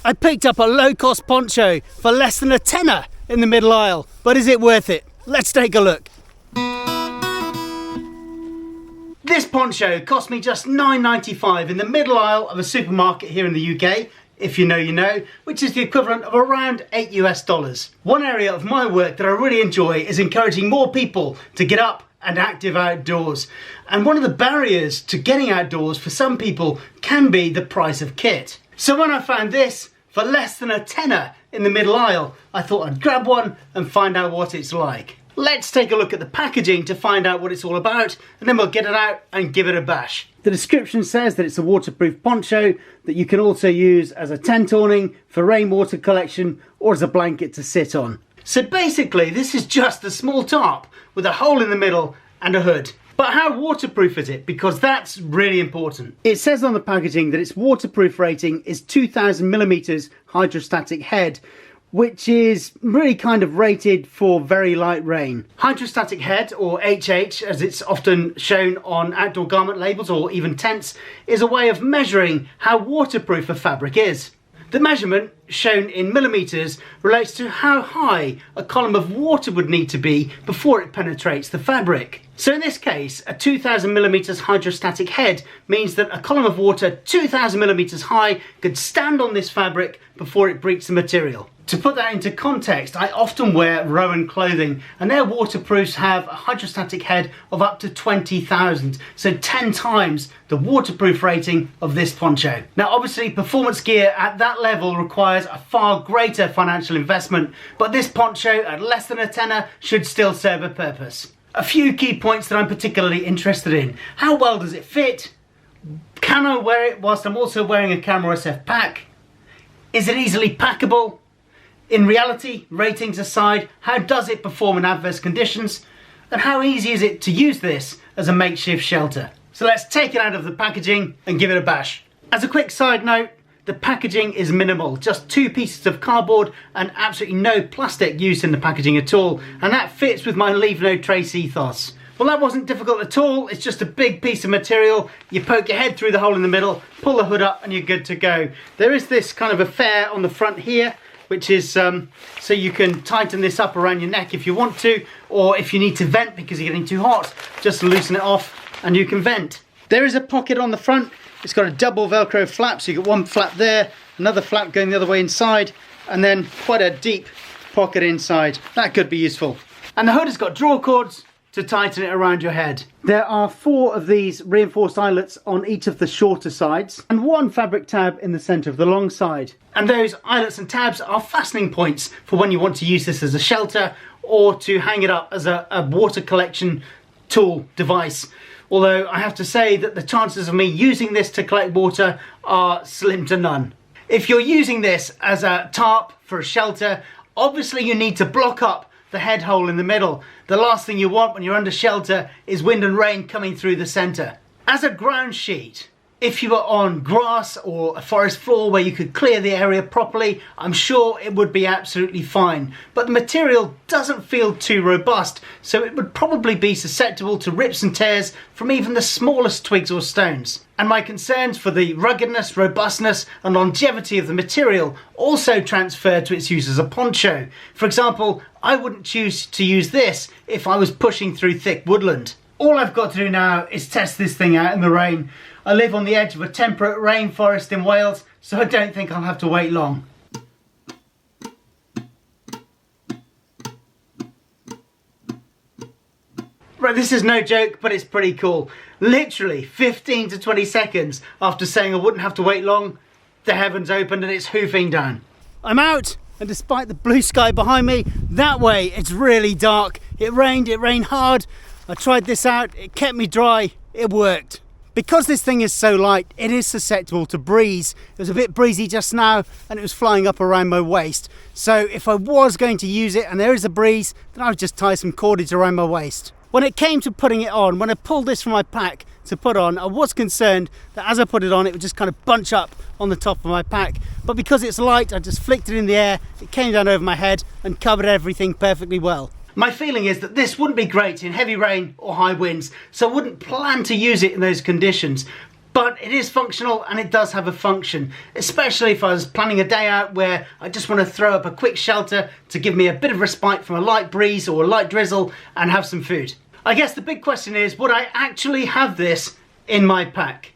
I picked up a low-cost poncho for less than a tenner in the middle aisle, but is it worth it? Let's take a look. This poncho cost me just $9.95 in the middle aisle of a supermarket here in the UK, if you know you know, which is the equivalent of around $8 US. One area of my work that I really enjoy is encouraging more people to get up and active outdoors. And one of the barriers to getting outdoors for some people can be the price of kit. So when I found this for less than a tenner in the middle aisle, I thought I'd grab one and find out what it's like. Let's take a look at the packaging to find out what it's all about, and then we'll get it out and give it a bash. The description says that it's a waterproof poncho that you can also use as a tent awning for rainwater collection or as a blanket to sit on. So basically this is just a small tarp with a hole in the middle and a hood. But how waterproof is it? Because that's really important. It says on the packaging that its waterproof rating is 2000 millimeters hydrostatic head, which is really kind of rated for very light rain. Hydrostatic head, or HH as it's often shown on outdoor garment labels or even tents, is a way of measuring how waterproof a fabric is. The measurement, shown in millimeters, relates to how high a column of water would need to be before it penetrates the fabric. So in this case, a 2000 millimeters hydrostatic head means that a column of water 2000 millimeters high could stand on this fabric before it breached the material. To put that into context, I often wear Rowan clothing and their waterproofs have a hydrostatic head of up to 20,000, so 10 times the waterproof rating of this poncho. Now obviously performance gear at that level requires a far greater financial investment, but this poncho at less than a tenner should still serve a purpose. A few key points that I'm particularly interested in. How well does it fit? Can I wear it whilst I'm also wearing a Camera SF pack? Is it easily packable? In reality, ratings aside, how does it perform in adverse conditions? And how easy is it to use this as a makeshift shelter? So let's take it out of the packaging and give it a bash. As a quick side note, the packaging is minimal, just 2 pieces of cardboard and absolutely no plastic used in the packaging at all, and that fits with my leave no trace ethos. Well, that wasn't difficult at all. It's just a big piece of material. You poke your head through the hole in the middle, pull the hood up and you're good to go. There is this kind of affair on the front here, which is so you can tighten this up around your neck if you want to, or if you need to vent because you're getting too hot, just loosen it off and you can vent. There is a pocket on the front. It's got a double Velcro flap, so you got one flap there, another flap going the other way inside, and then quite a deep pocket inside. That could be useful. And the hood has got draw cords to tighten it around your head. There are 4 of these reinforced eyelets on each of the shorter sides and 1 fabric tab in the centre of the long side. And those eyelets and tabs are fastening points for when you want to use this as a shelter or to hang it up as a water collection tool device. Although I have to say that the chances of me using this to collect water are slim to none. If you're using this as a tarp for a shelter, obviously you need to block up the head hole in the middle. The last thing you want when you're under shelter is wind and rain coming through the centre. As a ground sheet, if you were on grass or a forest floor where you could clear the area properly, I'm sure it would be absolutely fine. But the material doesn't feel too robust, so it would probably be susceptible to rips and tears from even the smallest twigs or stones. And my concerns for the ruggedness, robustness and longevity of the material also transfer to its use as a poncho. For example, I wouldn't choose to use this if I was pushing through thick woodland. All I've got to do now is test this thing out in the rain. I live on the edge of a temperate rainforest in Wales, so I don't think I'll have to wait long. Right, this is no joke, but it's pretty cool. Literally 15 to 20 seconds after saying I wouldn't have to wait long, the heavens opened and it's hoofing down. I'm out, and despite the blue sky behind me, that way it's really dark. It rained hard. I tried this out, it kept me dry, it worked. Because this thing is so light, it is susceptible to breeze. It was a bit breezy just now and it was flying up around my waist. So if I was going to use it and there is a breeze, then I would just tie some cordage around my waist. When it came to putting it on, when I pulled this from my pack to put on, I was concerned that as I put it on, it would just kind of bunch up on the top of my pack. But because it's light, I just flicked it in the air, it came down over my head and covered everything perfectly well. My feeling is that this wouldn't be great in heavy rain or high winds, so I wouldn't plan to use it in those conditions. But it is functional and it does have a function, especially if I was planning a day out where I just want to throw up a quick shelter to give me a bit of respite from a light breeze or a light drizzle and have some food. I guess the big question is, would I actually have this in my pack?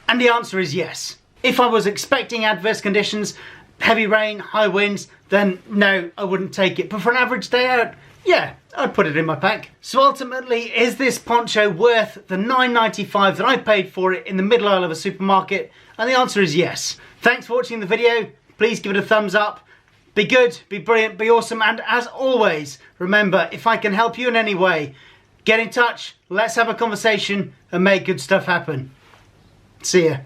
And the answer is yes. If I was expecting adverse conditions, heavy rain, high winds, then no, I wouldn't take it. But for an average day out, yeah, I'd put it in my pack. So ultimately, is this poncho worth the $9.95 that I paid for it in the middle aisle of a supermarket? And the answer is yes. Thanks for watching the video. Please give it a thumbs up. Be good, be brilliant, be awesome. And as always, remember, if I can help you in any way, get in touch, let's have a conversation and make good stuff happen. See ya.